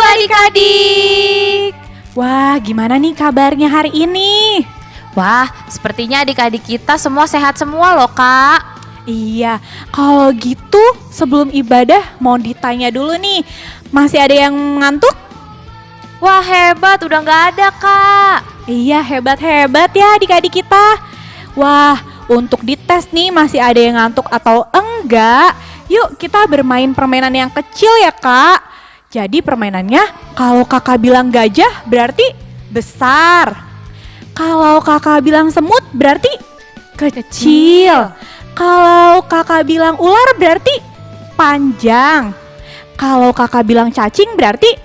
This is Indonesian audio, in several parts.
adik-adik. Wah, gimana nih kabarnya hari ini? Wah, sepertinya adik-adik kita semua sehat semua loh, Kak. Iya, kalau gitu sebelum ibadah mau ditanya dulu nih, masih ada yang ngantuk? Wah, hebat, udah nggak ada, Kak. Iya, hebat-hebat ya adik-adik kita. Wah, untuk dites nih masih ada yang ngantuk atau enggak? Yuk kita bermain permainan yang kecil ya, Kak. Jadi permainannya kalau kakak bilang gajah berarti besar. Kalau kakak bilang semut berarti kecil. Kalau kakak bilang ular berarti panjang. Kalau kakak bilang cacing berarti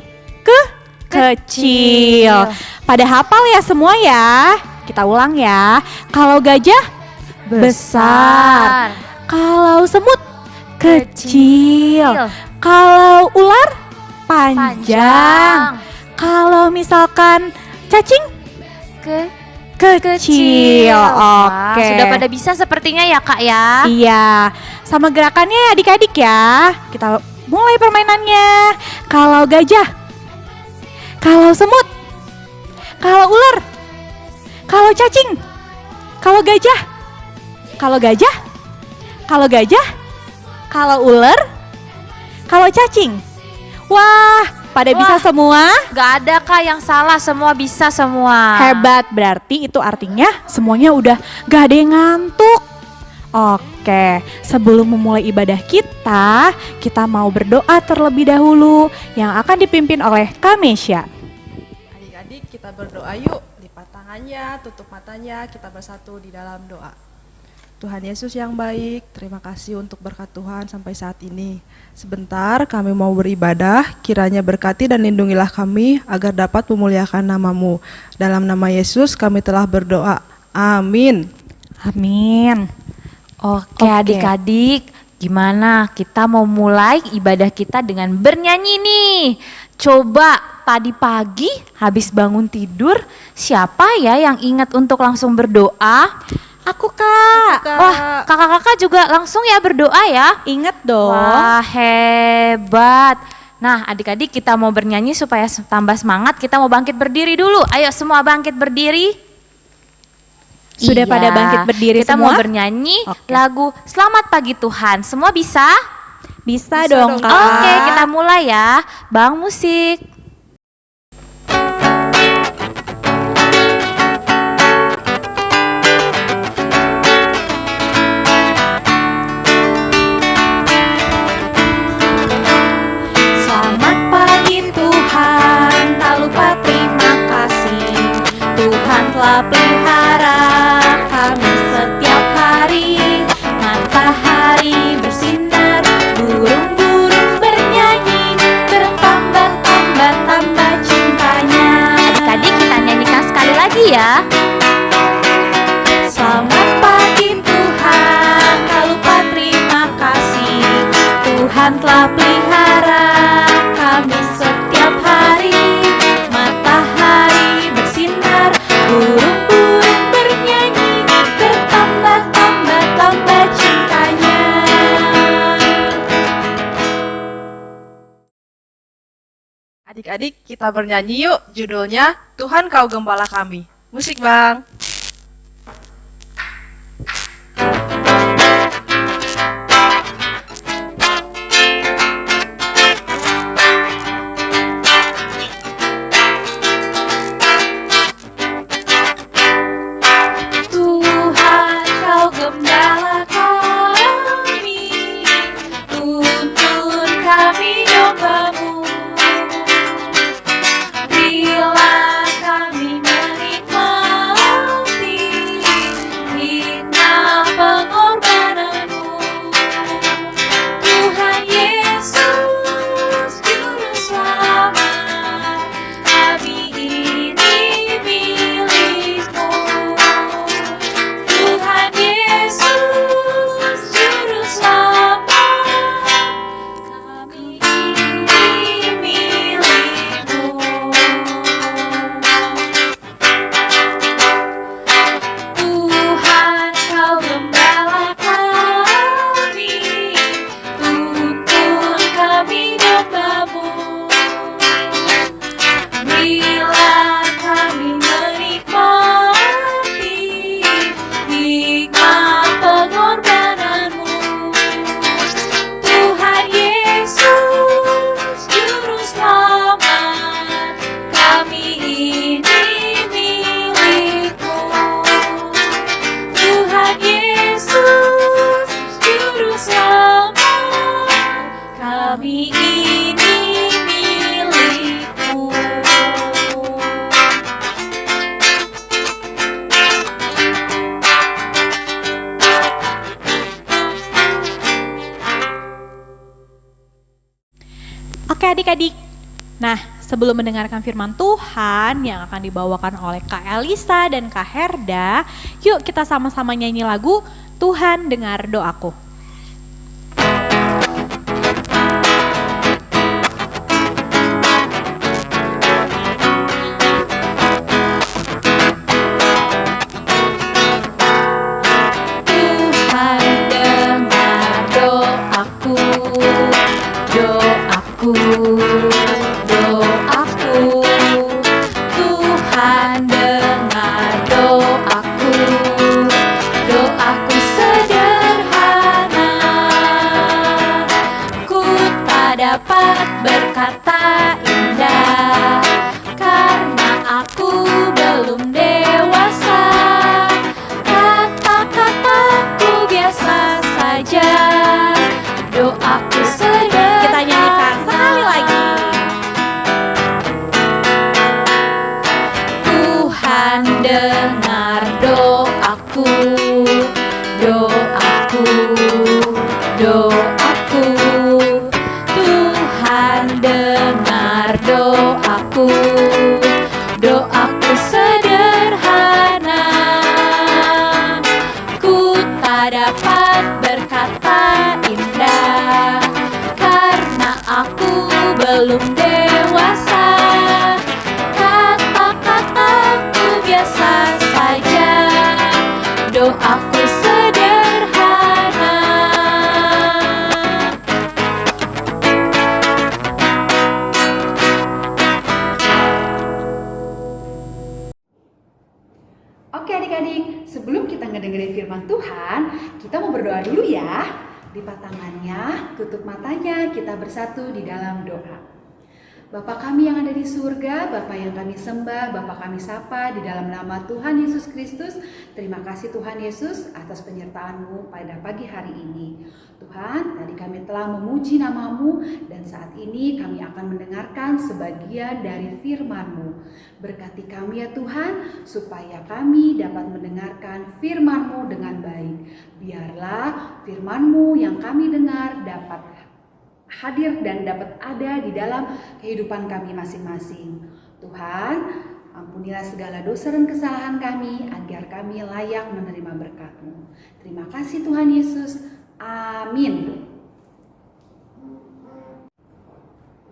kecil. Pada hafal ya semua ya. Kita ulang ya. Kalau gajah besar. Kalau semut kecil. Kalau ular panjang. Kalau misalkan cacing kecil. Wah, Oke. sudah pada bisa sepertinya ya, Kak ya. Iya. Sama gerakannya ya adik-adik ya. Kita mulai permainannya. Kalau gajah. Kalau semut. Kalau ular. Kalau cacing. Kalau gajah. Kalau gajah. Kalau gajah. Kalau ular. Kalau cacing. Wah, pada bisa semua? Gak ada, Kak, yang salah, semua bisa semua. Hebat, berarti itu artinya semuanya udah gak ada yang ngantuk. Oke, sebelum memulai ibadah kita mau berdoa terlebih dahulu yang akan dipimpin oleh Kak Mesya. Adik-adik kita berdoa yuk, lipat tangannya, tutup matanya, kita bersatu di dalam doa. Tuhan Yesus yang baik, terima kasih untuk berkat Tuhan sampai saat ini. Sebentar kami mau beribadah, kiranya berkati dan lindungilah kami agar dapat memuliakan nama-Mu. Dalam nama Yesus kami telah berdoa. Amin. Amin. Oke, adik-adik, gimana kita mau mulai ibadah kita dengan bernyanyi nih? Coba tadi pagi habis bangun tidur, siapa ya yang ingat untuk langsung berdoa? Aku Kak. Wah, kakak-kakak juga langsung ya berdoa ya? Ingat dong. Wah, hebat. Nah, adik-adik kita mau bernyanyi supaya tambah semangat, kita mau bangkit berdiri dulu. Ayo semua bangkit berdiri. Sudah pada bangkit berdiri kita semua? Kita mau bernyanyi Oke. lagu Selamat Pagi Tuhan. Semua bisa? Bisa dong Kak. Oke, kita mulai ya. Bang musik. Selamat pagi Tuhan, tak lupa terima kasih. Tuhan telah pelihara kami setiap hari. Matahari bersinar, burung-burung bernyanyi, bertambah-tambah cintanya. Adik-adik kita nyanyikan sekali lagi ya. Selamat pagi Tuhan, tak lupa terima kasih. Tuhan telah pelihara kami setiap hari. Matahari bersinar, burung-burung bernyanyi, bertambah-tambah cintanya. Adik-adik kita bernyanyi yuk, judulnya Tuhan Kau Gembala Kami. Musik Bang. Tuhan kau gembala kami, tuntun kami domba-Mu. Bila kami menikmati adik-adik. Nah, sebelum mendengarkan firman Tuhan yang akan dibawakan oleh Kak Elisa dan Kak Herda, yuk kita sama-sama nyanyi lagu Tuhan Dengar Doaku. Dapat berkata indah karena aku belum dewasa, kata-kataku biasa saja, doaku sederhana. Kita nyanyikan sekali lagi. Tuhan dengar doaku, doaku, doaku. Tuhan dengar doaku, doaku sederhana. Ku tak dapat berkata indah karena aku belum dewasa, kata-kataku biasa saja, doaku sederhana. Oke adik-adik, sebelum kita ngedengerin firman Tuhan, kita mau berdoa dulu ya. Lipat tangannya, tutup matanya, kita bersatu di dalam doa. Bapa kami yang ada di surga, Bapa yang kami sembah, Bapa kami sapa di dalam nama Tuhan Yesus Kristus. Terima kasih Tuhan Yesus atas penyertaan-Mu pada pagi hari ini. Tuhan, tadi kami telah memuji nama-Mu dan saat ini kami akan mendengarkan sebagian dari firman-Mu. Berkati kami ya Tuhan, supaya kami dapat mendengarkan firman-Mu dengan baik. Biarlah firman-Mu yang kami dengar dapat hadir dan dapat ada di dalam kehidupan kami masing-masing. Tuhan, ampunilah segala dosa dan kesalahan kami agar kami layak menerima berkat-Mu. Terima kasih Tuhan Yesus. Amin.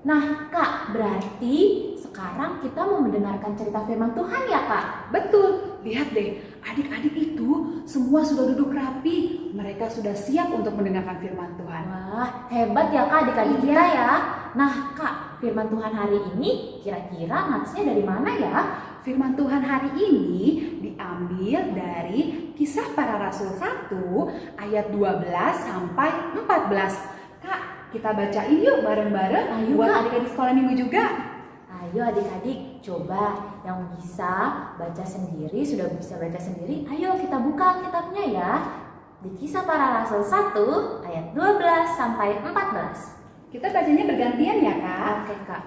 Nah Kak, berarti sekarang kita mau mendengarkan cerita firman Tuhan ya Kak? Betul, lihat deh, adik-adik itu semua sudah duduk rapi. Mereka sudah siap untuk mendengarkan firman Tuhan. Wah, hebat ya Kak adik-adik kita ya. Nah Kak, firman Tuhan hari ini kira-kira natsnya dari mana ya? Firman Tuhan hari ini diambil dari Kisah Para Rasul 1 ayat 12 sampai 14. Kak, kita bacain yuk bareng-bareng. Ayo, buat Kak. adik-adik sekolah minggu juga. Ayo adik-adik, coba yang bisa baca sendiri, sudah bisa baca sendiri, ayo kita buka kitabnya ya. Di Kisah Para Rasul 1 ayat 12 sampai 14. Kita bacanya bergantian ya Kak. Oke Kak.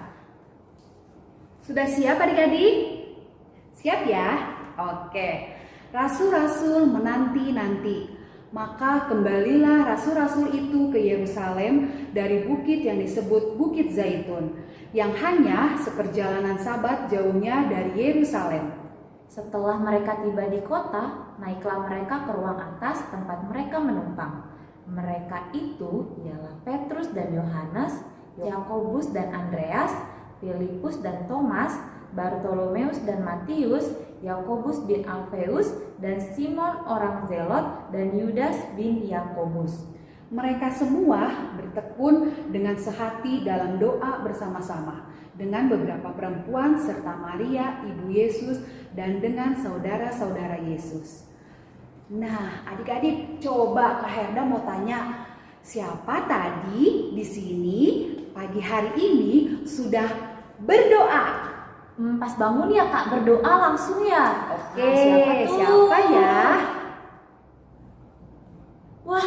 Sudah siap adik-adik? Siap ya? Oke. Rasul-rasul menanti-nanti. Maka kembalilah rasul-rasul itu ke Yerusalem dari bukit yang disebut Bukit Zaitun, yang hanya seperjalanan Sabat jauhnya dari Yerusalem. Setelah mereka tiba di kota, naiklah mereka ke ruang atas tempat mereka menumpang. Mereka itu ialah Petrus dan Yohanes, Yakobus dan Andreas, Filipus dan Thomas, Bartolomeus dan Matius, Yakobus bin Alfeus, dan Simon orang Zelot, dan Yudas bin Yakobus. Mereka semua bertekun dengan sehati dalam doa bersama-sama dengan beberapa perempuan serta Maria, ibu Yesus, dan dengan saudara-saudara Yesus. Nah, adik-adik, coba Kak Herda mau tanya, siapa tadi di sini pagi hari ini sudah berdoa? Pas bangun ya Kak, berdoa langsung ya. Oke, Nah, siapa ya? Wah,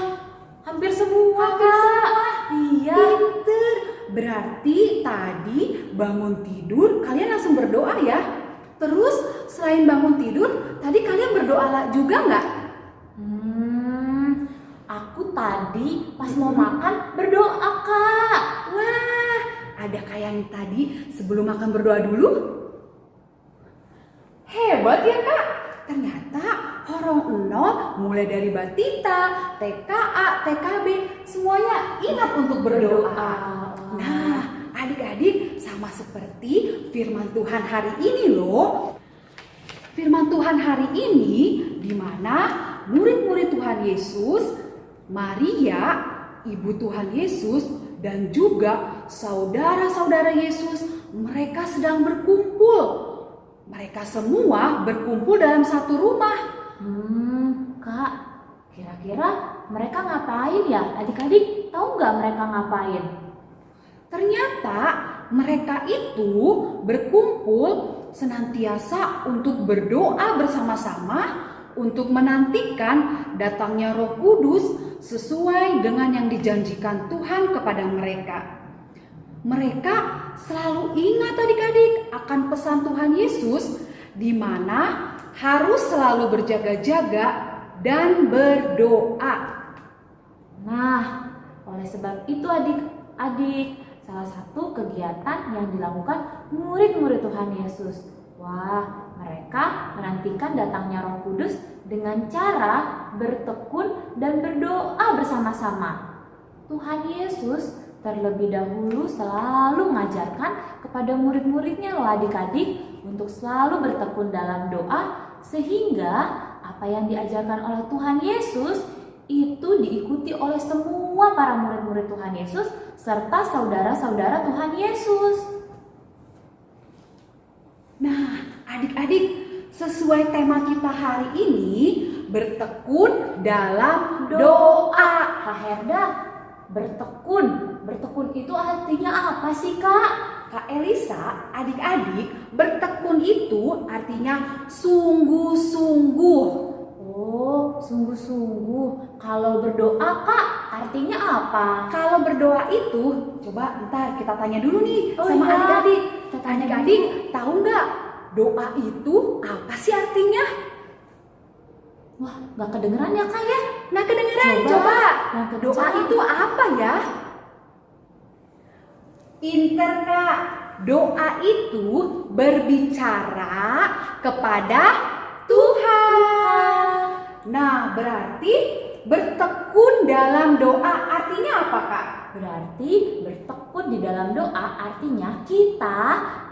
hampir semua Hampir Kak. semua. Iya. Pinter. Berarti tadi bangun tidur kalian langsung berdoa ya? Terus selain bangun tidur, tadi kalian berdoa juga nggak? Aku tadi pas mau makan berdoa Kak. Wah, Adakah yang tadi sebelum makan berdoa dulu? Hebat ya Kak, ternyata Horong Nol mulai dari Batita, TKA, TKB semuanya ingat untuk berdoa. Nah, adik-adik sama seperti firman Tuhan hari ini loh. Firman Tuhan hari ini di mana murid-murid Tuhan Yesus, Maria, ibu Tuhan Yesus, dan juga saudara-saudara Yesus, mereka sedang berkumpul. Mereka semua berkumpul dalam satu rumah. Kak, kira-kira mereka ngapain ya? Adik-adik tahu nggak mereka ngapain? Ternyata mereka itu berkumpul senantiasa untuk berdoa bersama-sama untuk menantikan datangnya Roh Kudus sesuai dengan yang dijanjikan Tuhan kepada mereka. Mereka selalu ingat adik-adik akan pesan Tuhan Yesus di mana harus selalu berjaga-jaga dan berdoa. Nah, oleh sebab itu adik-adik, salah satu kegiatan yang dilakukan murid-murid Tuhan Yesus. Wah, mereka menantikan datangnya Roh Kudus dengan cara bertekun dan berdoa bersama-sama. Tuhan Yesus terlebih dahulu selalu mengajarkan kepada murid-muridnya loh adik-adik untuk selalu bertekun dalam doa sehingga apa yang diajarkan oleh Tuhan Yesus itu diikuti oleh semua para murid-murid Tuhan Yesus serta saudara-saudara Tuhan Yesus. Nah, adik-adik, sesuai tema kita hari ini, bertekun dalam doa. Kak Herda, bertekun itu artinya apa sih Kak? Kak Elisa, adik-adik, bertekun itu artinya sungguh-sungguh. Oh, sungguh-sungguh. Kalau berdoa Kak, artinya apa? Kalau berdoa itu, coba ntar kita tanya dulu nih Oh sama iya, adik-adik. kita tanya Adik-adik, tahu nggak doa itu apa sih artinya? Wah, nggak kedengeran ya Kak ya? Nah, kedengeran, Coba. coba. Yang kedengeran. Doa itu apa ya? Pinter Kak. Doa itu berbicara kepada Tuhan. Nah, berarti bertekun dalam doa artinya apa Kak? Berarti bertekun di dalam doa artinya kita,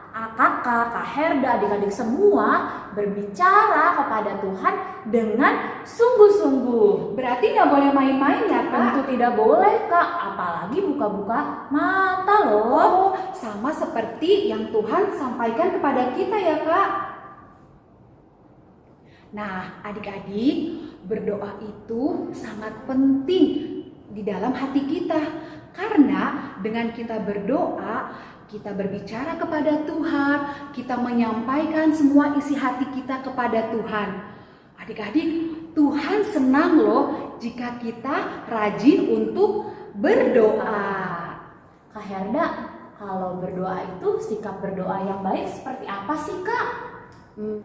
kakak, Kak Herda, adik-adik semua berbicara kepada Tuhan dengan sungguh-sungguh. Berarti nggak boleh main-main ya Kak? Tentu tidak boleh Kak, apalagi buka-buka mata loh. Oh, sama seperti yang Tuhan sampaikan kepada kita ya Kak. Nah, adik-adik, berdoa itu sangat penting di dalam hati kita. Karena dengan kita berdoa, kita berbicara kepada Tuhan, kita menyampaikan semua isi hati kita kepada Tuhan. Adik-adik, Tuhan senang loh jika kita rajin untuk berdoa. Kak Herda, kalau berdoa itu sikap berdoa yang baik seperti apa sih Kak?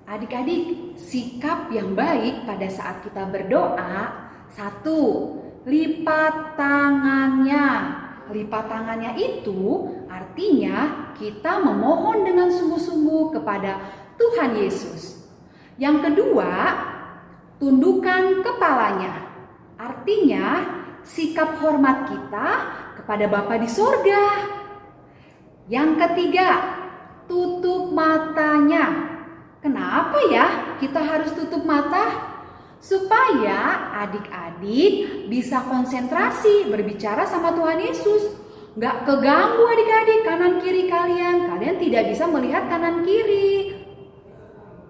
Adik-adik, sikap yang baik pada saat kita berdoa, satu, lipat tangannya. Lipat tangannya itu artinya kita memohon dengan sungguh-sungguh kepada Tuhan Yesus. Yang kedua, tundukkan kepalanya. Artinya sikap hormat kita kepada Bapa di sorga. Yang ketiga, tutup matanya. Kenapa ya kita harus tutup mata? Supaya adik-adik bisa konsentrasi berbicara sama Tuhan Yesus. Nggak keganggu adik-adik kanan kiri kalian. Kalian tidak bisa melihat kanan kiri.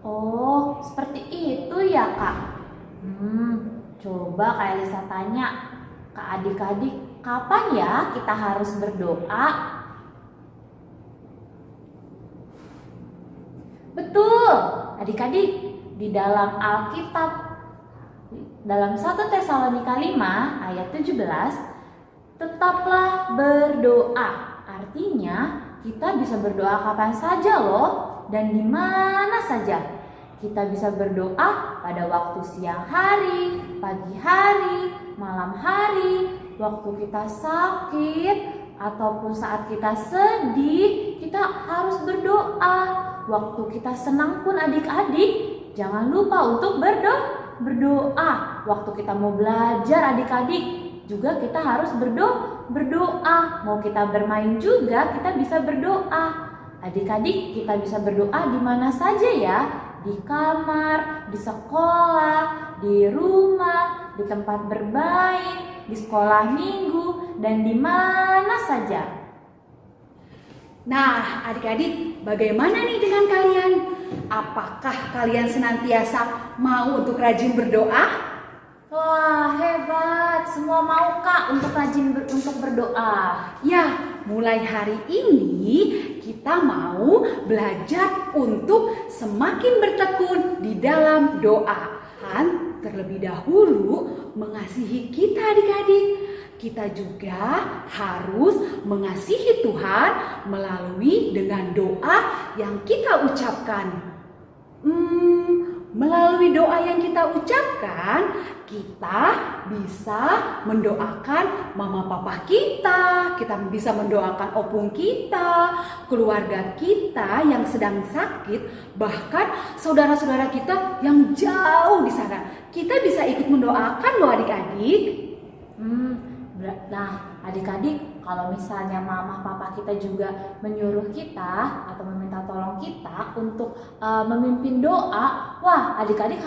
Oh, seperti itu ya Kak. Coba Kak Elisa tanya ke adik-adik, kapan ya kita harus berdoa? Betul, adik-adik, di dalam Alkitab, dalam 1 Tesalonika 5 ayat 17, tetaplah berdoa. Artinya kita bisa berdoa kapan saja loh, dan di mana saja. Kita bisa berdoa pada waktu siang hari, pagi hari, malam hari, waktu kita sakit, ataupun saat kita sedih, kita harus berdoa. Waktu kita senang pun adik-adik, jangan lupa untuk berdoa. Waktu kita mau belajar adik-adik, juga kita harus berdoa. Mau kita bermain juga kita bisa berdoa. Adik-adik, kita bisa berdoa di mana saja ya. Di kamar, di sekolah, di rumah, di tempat bermain, di sekolah minggu, dan di mana saja. Nah, adik-adik, bagaimana nih dengan kalian? Apakah kalian senantiasa mau untuk rajin berdoa? Wah, hebat. Semua mau Kak untuk rajin untuk berdoa. Ya, mulai hari ini kita mau belajar untuk semakin bertekun di dalam doa. Dan terlebih dahulu mengasihi kita adik-adik. Kita juga harus mengasihi Tuhan melalui dengan doa yang kita ucapkan. Melalui doa yang kita ucapkan, kita bisa mendoakan mama papa kita bisa mendoakan opung kita, keluarga kita yang sedang sakit, bahkan saudara-saudara kita yang jauh di sana. Kita bisa ikut mendoakan loh adik-adik. Nah, adik-adik, kalau misalnya mama papa kita juga menyuruh kita atau meminta tolong kita untuk memimpin doa, wah adik-adik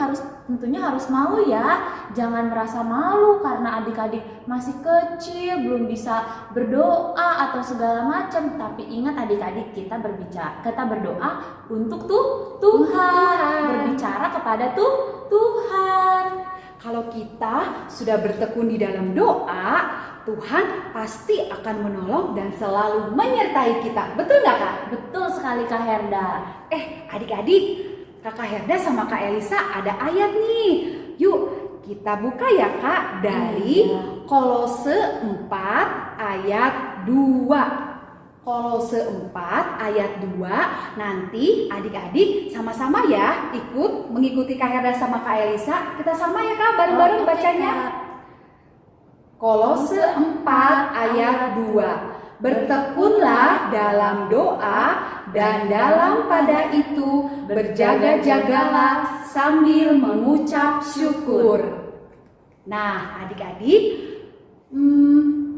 tentunya harus mau ya. Jangan merasa malu karena adik-adik masih kecil, belum bisa berdoa atau segala macam. Tapi ingat adik-adik, kita berdoa untuk Tuhan. Berbicara kepada Tuhan. Kalau kita sudah bertekun di dalam doa, Tuhan pasti akan menolong dan selalu menyertai kita. Betul nggak Kak? Betul sekali Kak Herda. Adik-adik, Kakak Herda sama Kak Elisa ada ayat nih. Yuk kita buka ya Kak dari Kolose 4 ayat 2. Kolose 4 ayat 2. Nanti adik-adik sama-sama ya ikut mengikuti Kak Herda sama Kak Elisa. Kita sama ya Kak, bareng-bareng bacanya. Kolose 4 ayat 2. Bertekunlah dalam doa dan dalam pada itu berjaga-jagalah sambil mengucap syukur. Nah adik-adik,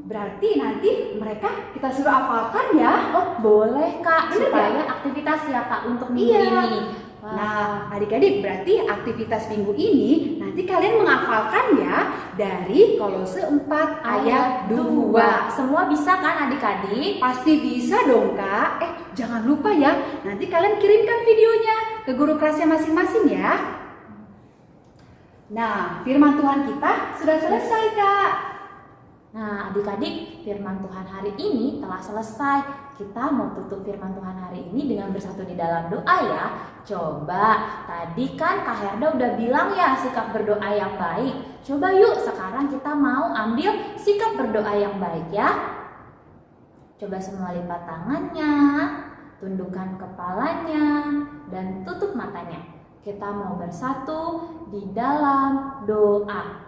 berarti nanti mereka kita suruh hafalkan ya. Oh boleh Kak, Bener supaya gak? aktivitas ya Kak untuk minggu Iya. ini. Nah adik-adik, berarti aktivitas minggu ini nanti kalian menghafalkan ya dari Kolose 4 ayat 2. Semua bisa kan adik-adik? Pasti bisa dong Kak. Jangan lupa ya, nanti kalian kirimkan videonya ke guru kelasnya masing-masing ya. Nah firman Tuhan kita sudah selesai Kak. Nah adik-adik, firman Tuhan hari ini telah selesai. Kita mau tutup firman Tuhan hari ini dengan bersatu di dalam doa ya. Coba, tadi kan Kak Herda udah bilang ya sikap berdoa yang baik. Coba yuk sekarang kita mau ambil sikap berdoa yang baik ya. Coba semua lipat tangannya, tundukkan kepalanya, dan tutup matanya. Kita mau bersatu di dalam doa.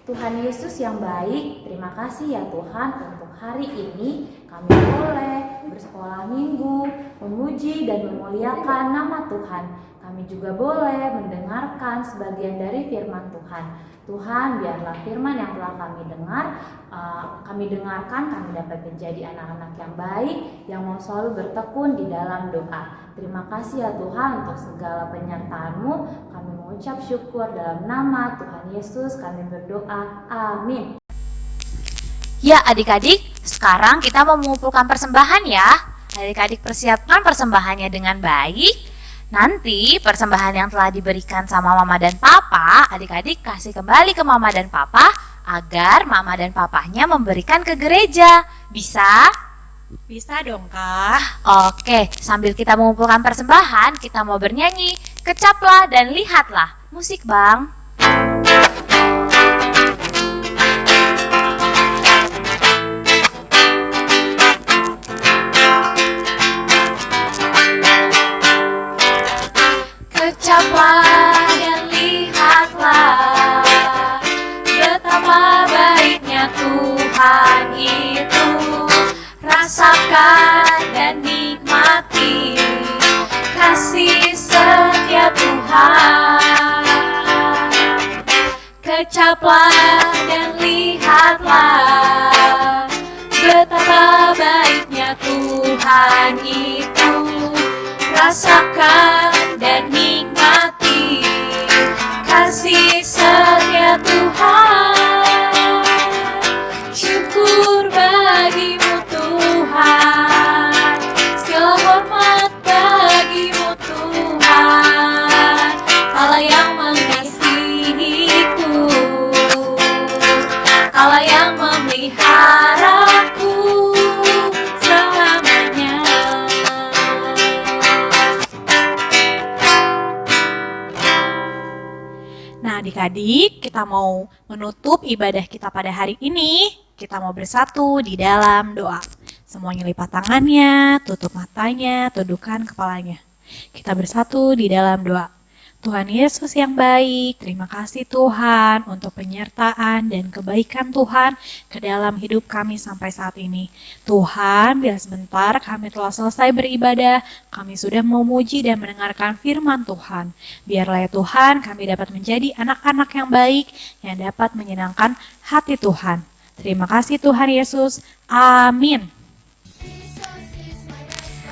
Tuhan Yesus yang baik, terima kasih ya Tuhan untuk hari ini kami boleh bersekolah minggu, memuji dan memuliakan nama Tuhan. Kami juga boleh mendengarkan sebagian dari firman Tuhan. Tuhan, biarlah firman yang telah kami dengarkan, kami dapat menjadi anak-anak yang baik, yang mau selalu bertekun di dalam doa. Terima kasih ya Tuhan untuk segala penyertaan-Mu. Kami mengucap syukur dalam nama Tuhan Yesus kami berdoa. Amin. Ya adik-adik, sekarang kita mau mengumpulkan persembahan ya. Adik-adik persiapkan persembahannya dengan baik. Nanti persembahan yang telah diberikan sama mama dan papa, adik-adik kasih kembali ke mama dan papa agar mama dan papanya memberikan ke gereja. Bisa? Bisa dong Kak. Oke, sambil kita mengumpulkan persembahan, kita mau bernyanyi. Kecaplah dan lihatlah. Musik Bang. Kecaplah dan lihatlah betapa baiknya Tuhan itu. Tuhan. Kecaplah dan lihatlah betapa baiknya Tuhan itu. Rasakan dan nikmati kasih setia Tuhan. Syukur bagimu Tuhan, segala hormat bagimu Tuhan, Allah yang mengasihiku, Allah yang memeliharaku selamanya. Nah, adik-adik, kita mau menutup ibadah kita pada hari ini. Kita mau bersatu di dalam doa. Semuanya lipat tangannya, tutup matanya, tundukkan kepalanya. Kita bersatu di dalam doa. Tuhan Yesus yang baik, terima kasih Tuhan untuk penyertaan dan kebaikan Tuhan ke dalam hidup kami sampai saat ini. Tuhan, bila sebentar kami telah selesai beribadah, kami sudah memuji dan mendengarkan firman Tuhan. Biarlah ya Tuhan kami dapat menjadi anak-anak yang baik yang dapat menyenangkan hati Tuhan. Terima kasih Tuhan Yesus. Amin.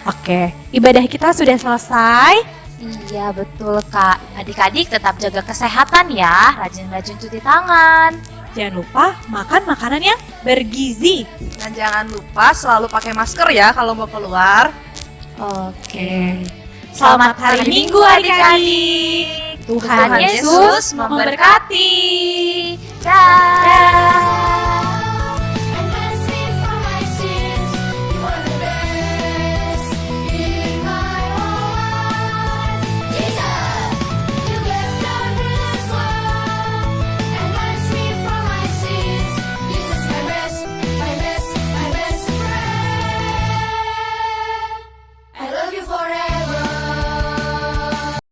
Oke, ibadah kita sudah selesai. Iya betul Kak. Adik-adik tetap jaga kesehatan ya, rajin-rajin cuci tangan. Jangan lupa makan makanan yang bergizi. Dan jangan lupa selalu pakai masker ya kalau mau keluar. Oke. Selamat hari Minggu adik-adik. Tuhan Yesus memberkati. Dah.